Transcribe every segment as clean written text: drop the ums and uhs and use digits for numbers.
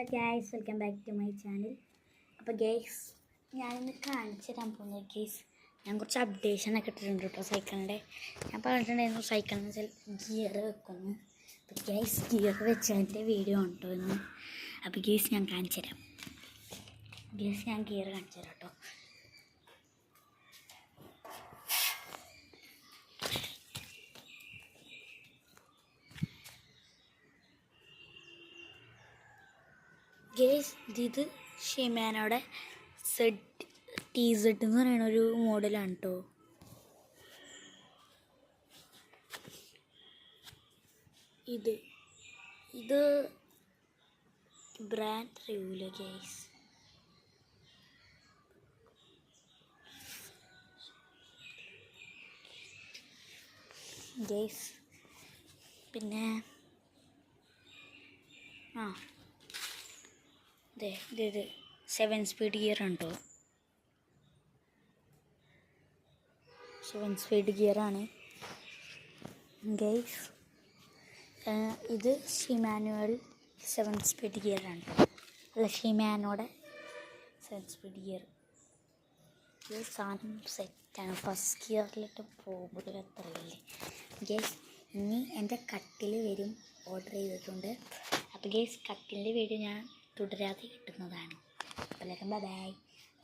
Hello guys, welcome back to my channel. അപ്പോൾ guys, ഞാനിന്ന് കാണിച്ചു തരാൻ പോകുന്നത് ഗൈസ്, ഞാൻ കുറച്ച് അപ്ഡേഷനൊക്കെ ഇട്ടിട്ടുണ്ട് കേട്ടോ സൈക്കിളിൻ്റെ. ഞാൻ പറഞ്ഞിട്ടുണ്ടായിരുന്നു സൈക്കിളിന് വെച്ചാൽ ഗിയർ വെക്കുന്നു. അപ്പോൾ ഗൈസ്, ഗിയർ വെച്ചതിൻ്റെ വീഡിയോ ഉണ്ടോ എന്ന്. അപ്പോൾ ഗൈസ് ഞാൻ കാണിച്ചു തരാം. ഗൈസ്, ഞാൻ ഗിയർ കാണിച്ചു തരാം കേട്ടോ. ഗൈസ്, ഇത് ഷിമാനോയുടെ TZ എന്ന് പറയുന്ന ഒരു മോഡലാണ് കേട്ടോ. ഇത് ബ്രാൻഡ് റിവ്യൂല് ഗൈസ്. ഗൈസ് പിന്നെ ഇത് 7 സ്പീഡ് ഗിയർ ഉണ്ടോ. 7 സ്പീഡ് ഗിയറാണ് ഗൈസ്. ഇത് ഷിമാനുവൽ 7 സ്പീഡ് ഗിയറാണ്. അല്ല, ഷിമാനോടെ 7 സ്പീഡ് ഗിയർ. ഈ സാധനം സെറ്റാണ്. ഫസ്റ്റ് ഗിയറിലിട്ട് പോകുമ്പോൾ അത്രയില്ലേ ഗൈസ്. ഇനി എൻ്റെ കട്ടിൽ വരും, ഓർഡർ ചെയ്തിട്ടുണ്ട്. അപ്പോൾ ഗൈസ്, കട്ടിലിൻ്റെ വീഡിയോ ഞാൻ തുടരാതെ കിട്ടുന്നതാണ്. അപ്പോൾ ബൈ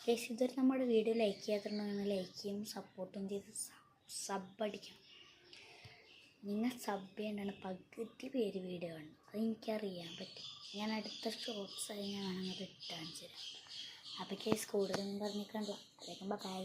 ഗൈസ്. ഇതൊരു നമ്മുടെ വീഡിയോ ലൈക്ക് ചെയ്യാത്തുണ്ടെങ്കിൽ ലൈക്ക് ചെയ്യും, സപ്പോർട്ടും ചെയ്ത് സബ് അടിക്കണം. നിങ്ങൾ സബ് ചെയ്യേണ്ടതാണ്. പകുതി പേര് വീഡിയോ കാണും, അത് എനിക്കറിയാൻ പറ്റും. ഞാൻ അടുത്ത ഷോർട്ട്സായി ഞാൻ വേണമെങ്കിൽ ഇട്ടാൻ തരാം. അപ്പോൾ ഗൈസ്, കൂടുതലൊന്നും പറഞ്ഞിട്ടുണ്ടോ. ബൈ.